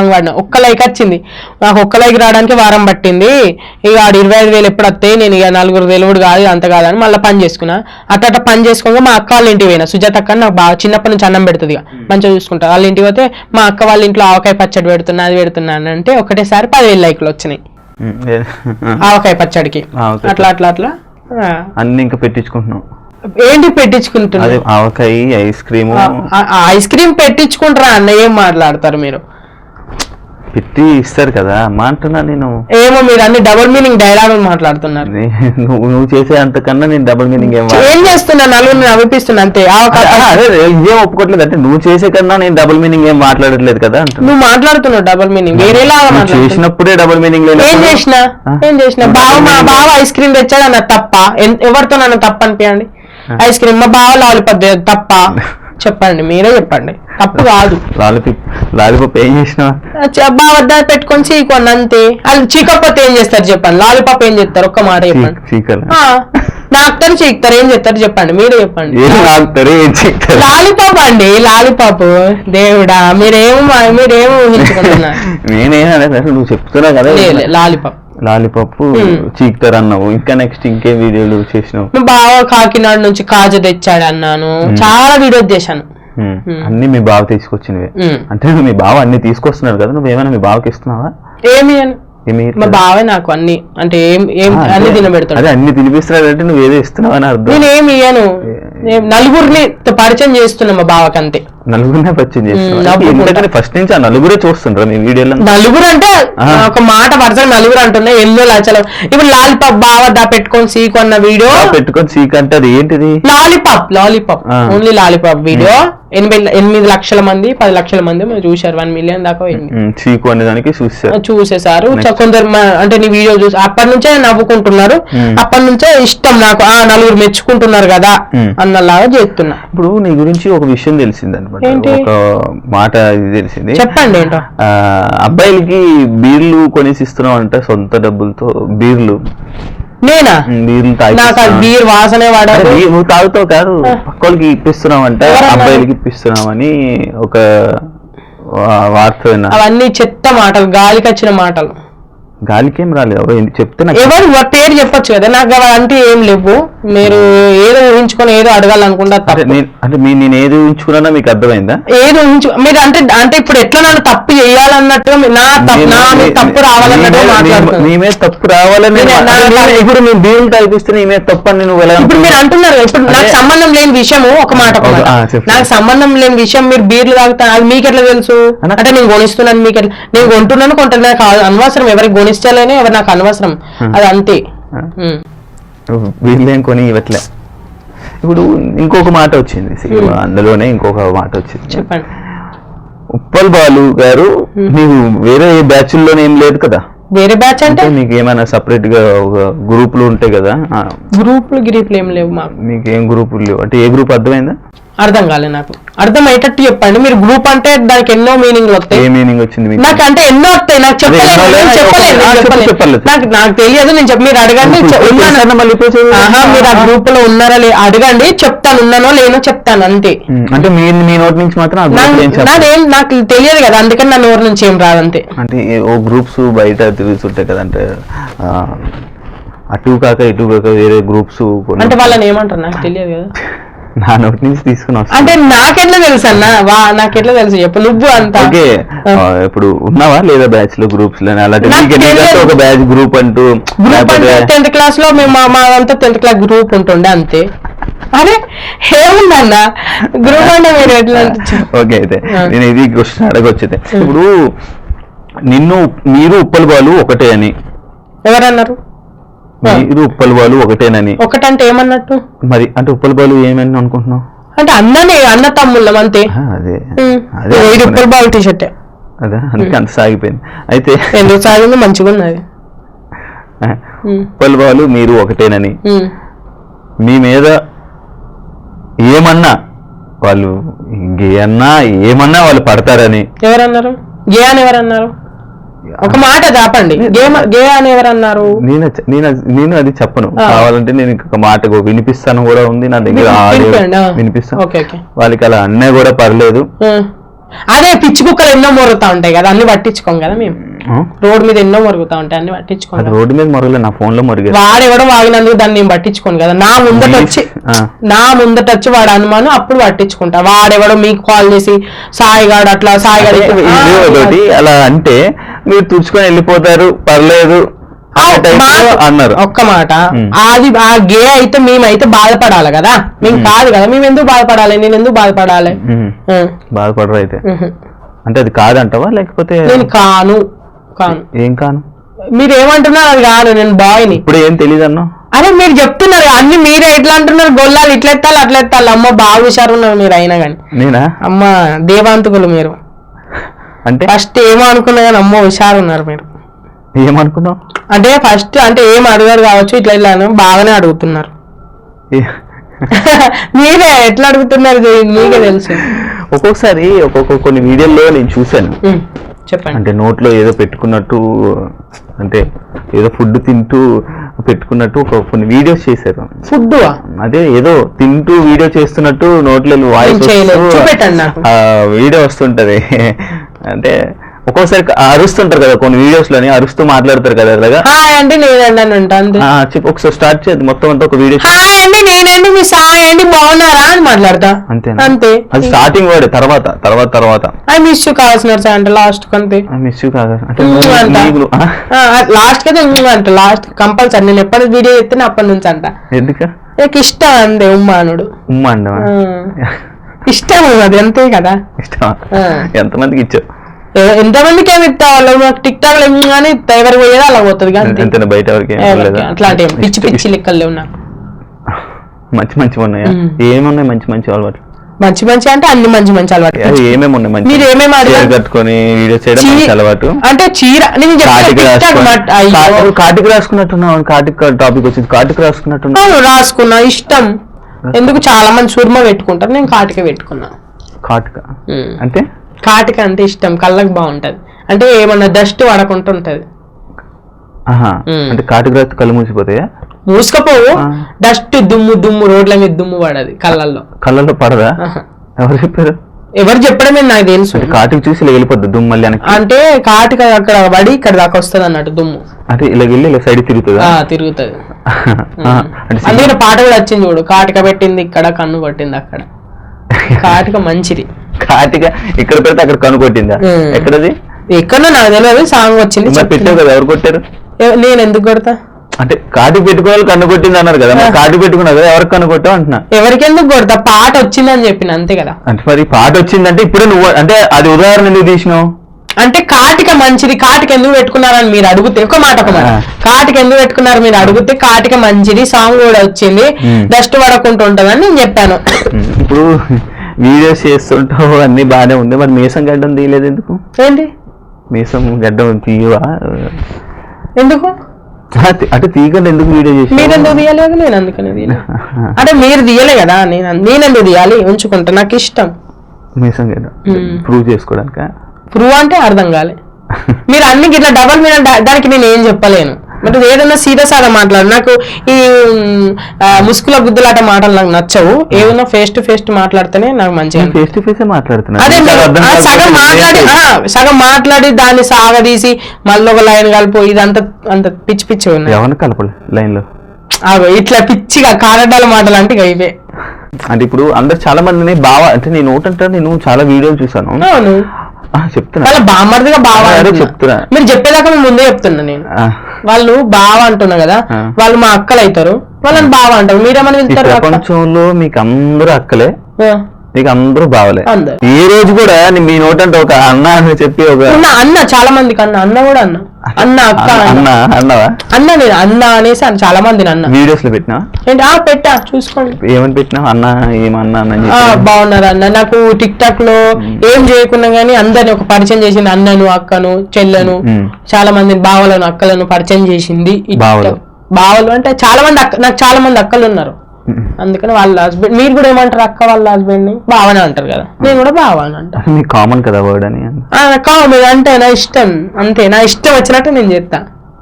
వాడిన ఒక్క లైక్ వచ్చింది. నాకు ఒక్క లైక్ రావడానికి వారం పట్టింది. ఇక 25,000 ఎప్పుడు వస్తాయి, నేను ఇక 4 తెలుగుడు కాదు అంత కాదని మళ్ళీ పని చేసుకున్నా. అట్ట పని చేసుకోగా మా అక్క వాళ్ళ ఇంటికి పోయినా. సుజాత అక్క నాకు బాగా చిన్నప్పటి నుంచి అన్నం పెడుతుంది, ఇక మంచిగా చూసుకుంటా. వాళ్ళ ఇంటికి పోతే మా అక్క వాళ్ళ ఇంట్లో ఆవకాయ పచ్చడి పెడుతున్నా, అది పెడుతున్నాను అంటే ఒకటేసారి 10,000 లైక్లు వచ్చినాయి ఆవకాయ పచ్చడికి. అట్లా అట్లా అట్లా అన్ని ఇంకా పెట్టించుకుంటున్నాం. ఏంటి పెట్టించుకుంటున్నా? ఆవకాయ ఐస్ క్రీమ్. ఐస్ క్రీమ్ పెట్టించుకుంటారా అన్న? ఏం మాట్లాడతారు మీరు? పెట్టి ఇస్తారు కదా అమ్మా అంటున్నా నేను. ఏమో మీరు అన్ని డబుల్ మీనింగ్ డైలాగులు మాట్లాడుతున్నారు. నువ్వు చేసే అంతకన్నా నేను డబుల్ మీనింగ్ ఏం చేస్తున్నా? నలుగురిని అవిపిస్తున్నా అంతే. ఇదేం ఒప్పుకోవట్లేదు అంటే నువ్వు చేసే కన్నా నేను డబుల్ మీనింగ్ ఏం మాట్లాడట్లేదు కదా అంటున్నా. నువ్వు మాట్లాడుతున్నావు డబుల్ మీనింగ్ వేరేలా చేసినప్పుడే డబుల్ మీనింగ్ లేదు. ఏం చేసిన మా బావ ఐస్ క్రీమ్ తెచ్చాడు అన్న తప్ప? ఎవరితో నన్ను తప్ప అనిపించండి. ఐస్ క్రీమ్ మా బావ లాలిపాప్ తప్ప? చెప్పండి, మీరే చెప్పండి. తప్పు కాదు. లాలిపాప్ ఏం చేసినా బావ వద్ద పెట్టుకొని చీకొండి అంతే. అది చీకపోతే ఏం చేస్తారు చెప్పండి? లాలిపాప్ ఏం చేస్తారు? ఒక్క మాట చెప్పండి. నాకుతారు చీకుతారు, ఏం చేస్తారు చెప్పండి, మీరే చెప్పండి. లాలిపాప్ అండి, లాలిపాప్. దేవుడా, మీరేమో ఊహించుకుంటున్నారు. నేనేం నువ్వు చెప్తున్నా కదా లాలిపాప్ లాలిపాప్ చీకుతారు అన్నావు. ఇంకా నెక్స్ట్ ఇంకే వీడియోలు చేసినావు. బావ కాకినాడ నుంచి కాజు తెచ్చాడు అన్నాను, చాలా వీడియోస్ చేశాను. అన్ని మీ బావ తీసుకొచ్చినవే అంటే మీ బావ అన్ని తీసుకొస్తున్నారు కదా, నువ్వేమైనా మీ బావకి ఇస్తున్నావా? ఏమి అని మా బావే నాకు అన్ని అంటే అన్ని తినబెడతాడు. అదే అన్ని తినిపిస్తున్నాడు అంటే నువ్వు ఏదో ఇస్తున్నావు అని అర్థం. నేనేమి ఇయ్యను, నలుగురిని పరిచయం చేస్తున్నా మా బావకి అంతే. నలుగురినే పరిచయం చేస్తున్నా. ఫస్ట్ నుంచి ఆ నలుగురే చూస్తుండ్రా మీ వీడియోలో? నలుగురు అంటే ఒక మాట వరుసగా నలుగురు అంటున్నా. ఎన్నో లక్షలు. ఇప్పుడు లాలిపాప్ బావ దా పెట్టుకొని సీకు అన్న వీడియో పెట్టుకొని సీక్ అంటే అది ఏంటిది? లాలిపాప్ ఓన్లీ లాలిపాప్ వీడియో 8 లక్షల మంది 10 లక్షల మంది చూసారు. 1 మిలియన్ దాకా చీకు అనే దానికి చూసేసారు. కొందరు అంటే నీ వీడియో చూసి అప్పటి నుంచే నవ్వుకుంటున్నారు. అప్పటి నుంచే ఇష్టం నాకు, నలుగురు మెచ్చుకుంటున్నారు కదా అన్నలాగా చేస్తున్నా. ఇప్పుడు నీ గురించి ఒక విషయం తెలిసింది అనమాట, ఒక మాట తెలిసింది. చెప్పండి. ఏంటో అబ్బాయిలకి బీర్లు కొనేసి ఇస్తున్నావు అంటే సొంత డబ్బులతో బీర్లు. నేనా? నాకు బీర్ వాసనే వాడాలి. నువ్వు తాగుతావు కాదు, పక్కలకి ఇప్పిస్తున్నావు అంటే అబ్బాయిలకి ఇప్పిస్తున్నావు అని ఒక వార్త విన్నా. అవన్నీ చెత్త మాటలు, గాలికి వచ్చిన మాటలు. గాలికేం రాలేదు, చెప్తే ఎవరు పేరు చెప్పొచ్చు కదా. నాకు అంటే ఏం లేవు. మీరు ఏదో ఊహించుకొని ఏదో అడగాలనుకుంటా. అంటే నేను ఏది ఊహించుకున్నా మీకు అర్థమైందా? ఏది మీరు అంటే ఇప్పుడు ఎట్లా నన్ను తప్పు చేయాలన్నట్టుగా తప్పు రావాలన్నట్టు మేమే తప్పు రావాలని. ఇప్పుడు మేము బీర్లు తాగిపిస్తే మేమే తప్పు అని నువ్వు ఎలా? ఇప్పుడు మీరు అంటున్నారు ఇప్పుడు నాకు సంబంధం లేని విషయము. ఒక మాట నాకు సంబంధం లేని విషయం మీరు బీర్లు తాగుతా అది మీకు ఎట్లా తెలుసు? అంటే నేను కొనిస్తున్నాను మీకు ఎట్లా? నేను కొంటున్నాను కాదు అనవసరం. ఎవరికి కొనిస్తాలేనే ఎవరు నాకు అనవసరం, అది అంతే. వీళ్ళేం కొని ఇవ్వట్లే. ఇప్పుడు ఇంకొక మాట వచ్చింది, అందులోనే ఇంకొక మాట వచ్చింది. చెప్పండి. ఉప్పల్ బాలు గారు నీకు వేరే బ్యాచ్ లోనే ఏం లేదు కదా? వేరే బ్యాచ్ అంటే మీకు ఏమైనా సపరేట్ గా ఒక గ్రూపులు ఉంటాయి కదా? గ్రూపులు ఏం లేవు మాకు. మీకు ఏం గ్రూపులు లేవు అంటే ఏ గ్రూప్ అర్థమైందా? అర్థం కాలే నాకు. అర్థమయ్యేటట్టు చెప్పండి. మీరు గ్రూప్ అంటే దానికి ఎన్నో మీనింగ్ వస్తాయి. ఏ మీనింగ్ వచ్చింది నాకు? అంటే ఎన్నో వస్తాయి, నాకు చెప్పలేదు. నాకు తెలియదు. నేను మీరు అడగండి. మీరు ఆ గ్రూప్ లో ఉన్నారా అడగండి, చెప్తాను. ఉన్నానో లేనో చెప్తాను అంతే. అంటే మీ నోటి నుంచి మాత్రం నాకు తెలియదు కదా, అందుకని నా నోటి నుంచి ఏం రాదంతే. అంటే ఓ గ్రూప్స్ బయట తిరుగుతుంటాయి కదా, అంటే అటు కాక ఇటు కాక వేరే గ్రూప్స్. అంటే వాళ్ళని ఏమంటారు నాకు తెలియదు కదా. నా నోటి నుంచి తీసుకుని వస్తా అంటే నాకెట్లా తెలుసు అన్న? నాకెట్లా తెలుసు చెప్పు నువ్వు అంతా. ఇప్పుడు ఉన్నావా లేదా బ్యాచ్ లో గ్రూప్స్ లో? ఒక బ్యాచ్ గ్రూప్ అంటూ 10th క్లాస్ లో మేము మా అంతా 10th క్లాస్ గ్రూప్ ఉంటుండే అంతే. అరే ఏముందన్న గ్రూప్ అంటే మీరు ఎట్లా? ఓకే, అయితే నేను ఇది క్వశ్చన్ అడగొచ్చింది. ఇప్పుడు మీరు ఉప్పల్ బాలు ఒకటే అని ఎవరన్నారు? మీరు ఉప్పల్ బాలు ఒకటేనని. ఒకటంటే ఏమన్నట్టు మరి? అంటే ఉప్పల్ బాలు ఏమని అనుకుంటున్నావు? అంటే అన్న తమ్ముళ్ళం అంతే. అదే ఉప్పల్ బాలు టీషర్టే. అదే అందుకే అంత సాగిపోయింది. అయితే ఎందుకు సాగింది? మంచిగా ఉన్నది. ఉప్పల్ బాలు మీరు ఒకటేనని, మీ మీద ఏమన్నా వాళ్ళు గే అన్నా ఏమన్నా వాళ్ళు పడతారని ఎవరన్నారు? గే అని ఎవరన్నారు? ఒక మాట చెప్పండి. గే అని ఎవరన్నారు? నేను అది చెప్పను. కావాలంటే నేను ఇంకొక మాట వినిపిస్తాను కూడా ఉంది నా దగ్గర, వినిపిస్తాను. వాళ్ళకి అలా అన్నా కూడా పర్లేదు. అదే పిచ్చి కుక్కలు ఎన్నో మొరుగుతా ఉంటాయి కదా, అన్ని పట్టించుకోం కదా మేము. రోడ్డు మీద ఎన్నో మొరుగుతా ఉంటాయి, అన్ని పట్టించుకోం. రోడ్డు మీద మొరగలే, నా ఫోన్ లో మొరిగే. వాడెవడో వాగినందుకు దాన్ని నేను పట్టించుకోను కదా, నా ముందట వచ్చి వాడు అనుమానం, అప్పుడు పట్టించుకుంటా. వాడెవడో మీకు కాల్ చేసి సాయిగాడు అట్లా సాయిగాడు అలా అంటే మీరు తుడుచుకొని వెళ్ళిపోతారు, పర్లేదు అన్నారు. ఒక్క మాట, అది ఆ గే అయితే మేమైతే బాధపడాలి కదా, మేము కాదు కదా, మేము ఎందుకు బాధపడాలి, నేను ఎందుకు బాధపడాలి? బాధపడరు అయితే అంటే అది కాదంటావా, లేకపోతే నేను కాను. ఏం కాను? మీరు ఏమంటున్నారు అది కాదు, నేను బాయ్ని. ఇప్పుడు ఏం తెలియదు అన్నా. అరే మీరు చెప్తున్నారు అన్ని, మీరే ఎట్లా అంటున్నారు, గొల్లాలు ఇట్లా ఎత్తాలి అట్లా ఎత్తాలి. అమ్మ బాగా హుషారు ఉన్నారు మీరు, అయినా కానీ. నేనా? అమ్మ దేవాంతకులు మీరు. అంటే ఫస్ట్ ఏమో అనుకున్నా కానీ అమ్మ హుషారు ఉన్నారు మీరు. ఏమనుకున్నావు అంటే ఫస్ట్ అంటే ఏం అడగారు కావచ్చు, ఇట్లా ఇట్లా బాగానే అడుగుతున్నారు. మీరే ఎట్లా అడుగుతున్నారు మీకే తెలుసు. ఒక్కొక్కసారి కొన్ని వీడియోల్లో నేను చూశాను, చెప్పండి. అంటే నోట్లో ఏదో పెట్టుకున్నట్టు, అంటే ఏదో ఫుడ్ తింటూ పెట్టుకున్నట్టు కొన్ని వీడియోస్ చేశారు. ఫుడ్ అదే ఏదో తింటూ వీడియో చేస్తున్నట్టు నోట్లో వాయిస్ వీడియో వస్తుంటది. అంటే ఒక్కోసారి అరుస్తుంటారు కదా కొన్ని వీడియోస్ లోని, అరుస్తూ మాట్లాడతారు కదా అలాగా. అండి నేనండి చెప్పు ఒకసారి స్టార్ట్ చేద్దాం మొత్తం అంతా ఒక వీడియో. అండి నేనండి మీ సాయి అండి బాగున్నారా అని మాట్లాడతా, అంతే. అది స్టార్టింగ్ వర్డ్, తర్వాత ఐ మిస్ యూ కావాల్సిన అంటే లాస్ట్ కంతే మిస్ యూ కాదు లాస్ట్ కదా అంట, లాస్ట్ కంపల్సరీ. నేను ఎప్పటి వీడియో చెప్తే అప్పటి నుంచి అంట. ఎందుకు? నాకు ఇష్టం అంతే ఉమ్మానుడు. ఇష్టం అది, అంతే కదా. ఇష్టం. ఎంతమందికి ఇచ్చావు? ఎంతమందికి ఏమి ఇస్తా, వాళ్ళు టిక్ టాక్ కానీ ఎవరికి పోయేది అలా పోతుంది కానీ బయట ఎవరికి అట్లాంటి పిచ్చి పిచ్చి లెక్కలు లేవు నాకు. మంచి ఉన్నాయా? ఏమున్నాయి మంచి అలవాట్లు? మంచి అంటే అన్ని మంచి అలవాటు. ఏమేమి ఉన్నాయి? మీరు ఏమేమి అడిగారు? కట్టుకొని వీడియో చేయడం అలవాటు. అంటే చీర కాటికి రాసుకున్నట్టున్నావు, కాటికి టాపిక్ వచ్చింది, కాటికి రాసుకున్నట్టున్నావు. రాసుకున్నా, ఇష్టం. ఎందుకు చాలా మంది సుర్మ పెట్టుకుంటారు, నేను కాటిక పెట్టుకున్నా. కాటిక అంటే కాటిక అంటే ఇష్టం, కళ్ళకి బాగుంటది. అంటే ఏమన్నా డస్ట్ పడకుండా ఉంటది. అంటే కాటిక రాస్తే కళ్ళు మూసిపోతాయా? మూసుకపోవు, డస్ట్ దుమ్ము రోడ్ల మీద దుమ్ము పడది కళ్ళల్లో పడదా? ఎవరు చెప్పారు? ఎవరు చెప్పడమే నాకు తెలుసు. కాటికి చూసి ఇలా వెళ్ళిపోద్ది దుమ్ము మళ్ళీ. అంటే కాటిక అక్కడ పడి ఇక్కడ దాకా వస్తుంది అన్నట్టు దుమ్ము. అంటే ఇలా వెళ్ళి ఇలా సైడ్ తిరుగుతుంది. అందుకని పాట కూడా వచ్చింది చూడు, కాటిక పెట్టింది ఇక్కడ, కన్ను కొట్టింది అక్కడ. కాటిక మంచిది. కాటిక ఇక్కడ పెడితే అక్కడ కన్ను కొట్టిందా? ఎక్కడది? ఎక్కడో నాకు తెలియదు, సాంగ్ వచ్చింది. పెట్టావు కదా, ఎవరు కొట్టారు? నేను ఎందుకు కొడతా? అంటే కాటి పెట్టుకోవాలి కన్ను కొట్టింది అన్నారు కదా, కాటి పెట్టుకున్నారు కదా, ఎవరికి కన్ను కొట్టావు అంటున్నా. ఎవరికి ఎందుకు కొడతా, పాట వచ్చిందని చెప్పిన అంతే కదా. అంటే మరి పాట వచ్చిందంటే ఇప్పుడు నువ్వు అంటే అది ఉదాహరణ ఎందుకు తీసినావు? అంటే కాటిక మంచిది, కాటిక ఎందుకు పెట్టుకున్నారని మీరు అడిగితే, ఒక మాట కాటిక ఎందుకు పెట్టుకున్నారు మీరు అడిగితే, కాటిక మంచిది, సాంగ్ కూడా వచ్చింది, డస్ట్ పడకుండా ఉంటదని నేను చెప్పాను. ఇప్పుడు వీడియోస్ చేస్తుంటావు అన్ని బాగానే ఉంది, మరి మీసం గడ్డం తీయలేదు ఎందుకు? ఏంటి మీసం గడ్డం తీయవా? ఎందుకు అంటే తీయకుండా ఎందుకు వీడియో చేసి? మీరు ఎందుకు తీయలేదు? నేను అందుకనే తీయలేదు. అంటే మీరు తీయలే కదా, నేనెందుకు తీయాలి? ఉంచుకుంటా, నాకు ఇష్టం. మీసం గడ్డం ప్రూవ్ చేసుకోవడానిక? ప్రూవ్ అంటే అర్థం కాలే. మీరు అన్ని ఇట్లా డబల్ మీద దానికి నేను ఏం చెప్పలేను. అంటే ఏదన్నా సీరియస్ ఆగా మాట్లాడు, నాకు ఈ ముసుగుల గుద్దులాట మాటలు నాకు నచ్చవు. ఏదన్నా ఫేస్ టు ఫేస్ మాట్లాడితేనే నాకు మంచిగా. ఫేస్ టు ఫేస్ మాట్లాడుతున్నా. అదే సగం మాట్లాడి దాన్ని సాగదీసి మళ్ళీ ఒక లైన్ కలిపి ఇదంతా అంత పిచ్చి పిచ్చి ఉన్నాయి. ఎవరిని కలపలే లైన్ లో ఇట్లా పిచ్చిగా కారడాల మాటలు అంటే ఇవే. అంటే ఇప్పుడు అందరు చాలా మందిని బావా అంటే నేను ఒకటంటే నేను చాలా వీడియోలు చూసాను. అవును చెప్తున్నా, వాళ్ళ బామ్మర్దిగా బావా చెప్తున్నా. మీరు చెప్పేదాకా మేము ముందే చెప్తున్నా. నేను వాళ్ళు బావ అంటున్నా కదా, వాళ్ళు మా అక్కలు అవుతారు, వాళ్ళని బావ అంటారు. మీరేమని వెళ్తారు? ప్రపంచంలో మీకు అందరూ అక్కలే, మీకు అందరూ బావలే. ఈ రోజు కూడా మీ నోటంటే ఒక అన్న అని చెప్పి ఒక అన్న చాలా మందికి అన్న కూడా అన్న అక్క అన్నవా? అన్న నేను అన్న అనేసి చాలా మంది అన్న వీడియోస్ లో పెట్టినా ఏంటి? పెట్టా చూసుకోండి. ఏమని పెట్టినావు? అన్న ఏమన్నా బాగున్నారు అన్న. నాకు టిక్ టాక్ లో ఏం చేయకున్నా గానీ అందరిని ఒక పరిచయం చేసింది. అన్నను, అక్కను, చెల్లెను, చాలా మంది బావలను, అక్కలను పరిచయం చేసింది. బావలు అంటే చాలా మంది నాకు చాలా మంది అక్కలు ఉన్నారు. అందుకని వాళ్ళ హస్బెండ్, మీరు కూడా ఏమంటారు? అక్క వాళ్ళ హస్బెండ్ ని బావనే అంటారు కదా, నేను కూడా బావని అంటా. కామన్ కదా వర్డ్ అని. కామన్ అంటే నా ఇష్టం, అంతే. నా ఇష్టం వచ్చినట్టు నేను చేస్తా.